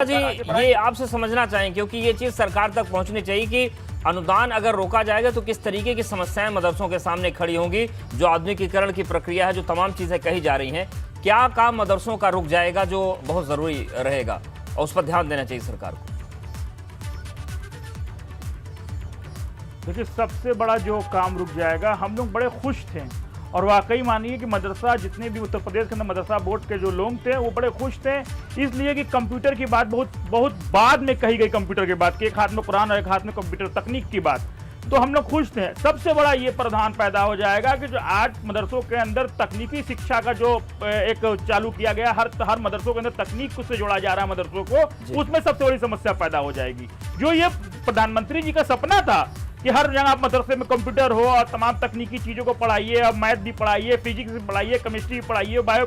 जी, ये आपसे समझना चाहें क्योंकि ये चीज सरकार तक पहुंचनी चाहिए कि अनुदान अगर रोका जाएगा तो किस तरीके की समस्याएं मदरसों के सामने खड़ी होंगी। जो आधुनिकीकरण की प्रक्रिया है, जो तमाम चीजें कही जा रही हैं, क्या काम मदरसों का रुक जाएगा जो बहुत जरूरी रहेगा और उस पर ध्यान देना चाहिए सरकार को। देखिए, सबसे बड़ा जो काम रुक जाएगा, हम लोग बड़े खुश थे और वाकई मानिए कि मदरसा जितने भी उत्तर प्रदेश के अंदर मदरसा बोर्ड के जो लोग थे वो बड़े खुश थे, इसलिए कि कंप्यूटर की बात बहुत बाद में कही गई। कंप्यूटर की बात कि एक हाथ में कुरान और एक हाथ में कंप्यूटर तकनीक की बात, तो हम लोग खुश थे। सबसे बड़ा ये प्रावधान पैदा हो जाएगा कि जो आज मदरसों के अंदर तकनीकी शिक्षा का जो एक चालू किया गया, हर मदरसों के अंदर तकनीक से जोड़ा जा रहा है मदरसों को, उसमें सबसे बड़ी समस्या पैदा हो जाएगी। जो ये प्रधानमंत्री जी का सपना था कि हर जगह आप मदरसे में कंप्यूटर हो और तमाम तकनीकी चीजों को पढ़ाइए, अब मैथ भी पढ़ाइए, फिजिक्स भी पढ़ाइए, केमिस्ट्री भी पढ़ाइए, बायो,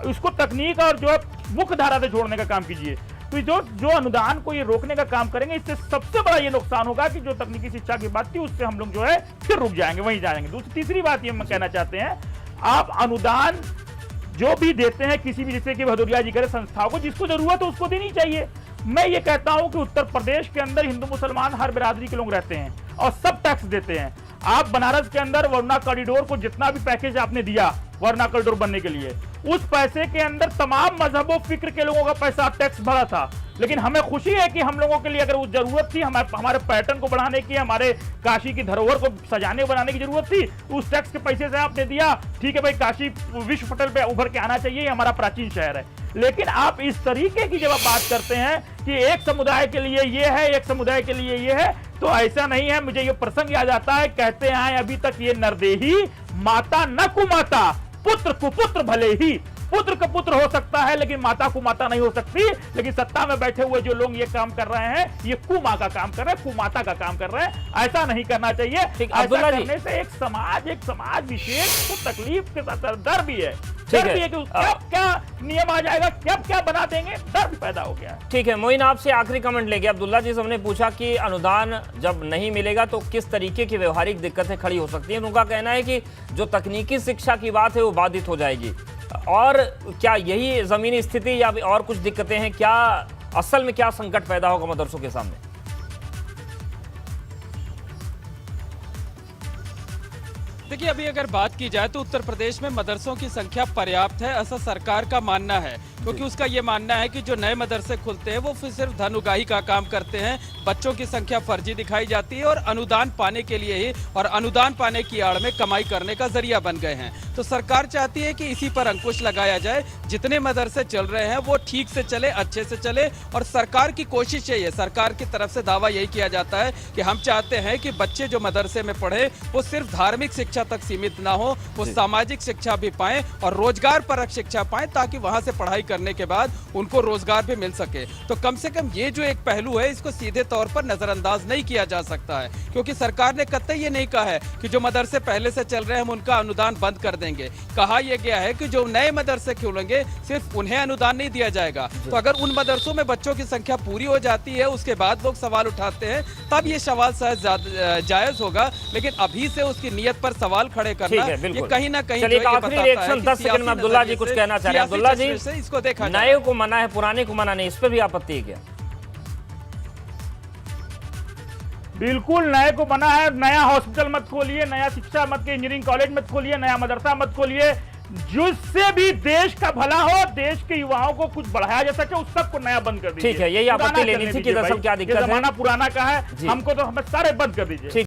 उसको तकनीक और जो है मुख्य धारा से जोड़ने का काम कीजिए। तो जो अनुदान को ये रोकने का काम करेंगे, इससे सबसे बड़ा ये नुकसान होगा कि जो तकनीकी शिक्षा की बात थी उससे हम लोग जो है फिर रुक जाएंगे, वहीं जाएंगे। तीसरी बात ये हम कहना चाहते हैं, आप अनुदान जो भी देते हैं किसी भी, जैसे कि भदौरिया जी करे, संस्थाओं को जिसको जरूरत है उसको देनी चाहिए। मैं ये कहता हूं कि उत्तर प्रदेश के अंदर हिंदू मुसलमान हर बिरादरी के लोग रहते हैं और सब टैक्स देते हैं। आप बनारस के अंदर वरुणा कॉरिडोर को जितना भी पैकेज आपने दिया वरुणा कॉरिडोर बनने के लिए, उस पैसे के अंदर तमाम मजहबों फिक्र के लोगों का पैसा टैक्स भरा था। लेकिन हमें खुशी है कि हम लोगों के लिए अगर वो जरूरत थी, हमारे पर्यटन को बढ़ाने की, हमारे काशी की धरोहर को सजाने बनाने की जरूरत थी, उस टैक्स के पैसे से आपने दिया। ठीक है भाई, काशी विश्व पटल पे उभर के आना चाहिए, हमारा प्राचीन शहर है। लेकिन आप इस तरीके की जब आप बात करते हैं कि एक समुदाय के लिए ये है, एक समुदाय के लिए ये है, तो ऐसा नहीं है। मुझे ये प्रसंग याद आता है, कहते हैं अभी तक ये नरदेही, माता न कुमाता, पुत्र कुपुत्र भले ही। पुत्र का पुत्र हो सकता है लेकिन माता को माता नहीं हो सकती। लेकिन सत्ता में बैठे हुए जो लोग ये काम कर रहे हैं, ये कुमां का काम कर रहे हैं, कुमाता का काम कर रहे हैं। ऐसा नहीं करना चाहिए। ऐसा करने से एक समाज विशेष को तकलीफ के साथ डर भी है। ठीक है, क्या नियम आ जाएगा, क्या बना देंगे, डर भी पैदा हो गया। ठीक है, मोइन आपसे आखिरी कमेंट लेंगे। अब्दुल्ला जी से हमने पूछा कि अनुदान जब नहीं मिलेगा तो किस तरीके की व्यवहारिक दिक्कतें खड़ी हो सकती हैं। उनका कहना है कि जो तकनीकी शिक्षा की बात है वो बाधित हो जाएगी। और क्या यही जमीनी स्थिति या और कुछ दिक्कतें हैं? क्या असल में क्या संकट पैदा होगा मदरसों के सामने? देखिए, अभी अगर बात की जाए तो उत्तर प्रदेश में मदरसों की संख्या पर्याप्त है, ऐसा सरकार का मानना है। क्योंकि उसका ये मानना है कि जो नए मदरसे खुलते हैं वो फिर सिर्फ धन उगाही का काम करते हैं, बच्चों की संख्या फर्जी दिखाई जाती है और अनुदान पाने के लिए ही, और अनुदान पाने की आड़ में कमाई करने का जरिया बन गए हैं। तो सरकार चाहती है कि इसी पर अंकुश लगाया जाए। जितने मदरसे चल रहे हैं वो ठीक से चले, अच्छे से चले। और सरकार की कोशिश यही है, सरकार की तरफ से दावा यही किया जाता है कि हम चाहते हैं कि बच्चे जो मदरसे में पढ़े वो सिर्फ धार्मिक शिक्षा तक सीमित ना हो, वो सामाजिक शिक्षा भी पाएं और रोजगार परक शिक्षा पाएं, ताकि वहां से पढ़ाई करने के बाद उनको रोजगार भी मिल सके। तो कम से कम ये जो एक पहलू है, इसको सीधे तौर पर नजरअंदाज नहीं किया जा सकता है। क्योंकि सरकार ने कतई ये नहीं कहा है कि जो मदरसे पहले से चल रहे हैं हम उनका अनुदान बंद कर देंगे। कहा यह गया है कि जो नए मदरसे खुलेंगे सिर्फ उन्हें अनुदान नहीं दिया जाएगा। तो अगर उन मदरसों में बच्चों की संख्या पूरी हो जाती है, उसके बाद लोग सवाल उठाते हैं, तब ये सवाल शायद जायज होगा। लेकिन अभी से उसकी नीयत पर सवाल खड़े करना ये कहीं ना कहीं आखिरी रिएक्शन 10 सेकंड में अब्दुल्ला जी कुछ कहना चाह रहे हैं। अब्दुल्ला जी, इसको देखा नए को मना है, पुराने को मना नहीं, इस पर भी आपत्ति है क्या? बिल्कुल, नए को मना है। नया हॉस्पिटल मत खोलिए, नया शिक्षा मत, इंजीनियरिंग कॉलेज मत खोलिए, नया मदरसा मत खोलिए। जिससे भी देश का भला हो, देश के युवाओं को कुछ बढ़ाया जा सके, उस सबको नया बंद कर दीजिए। ठीक है, यही आपत्ति लेनी थी कि दरअसल क्या दिक्कत है। जमाना पुराना का है, हमको तो हमें सारे बंद कर दीजिए।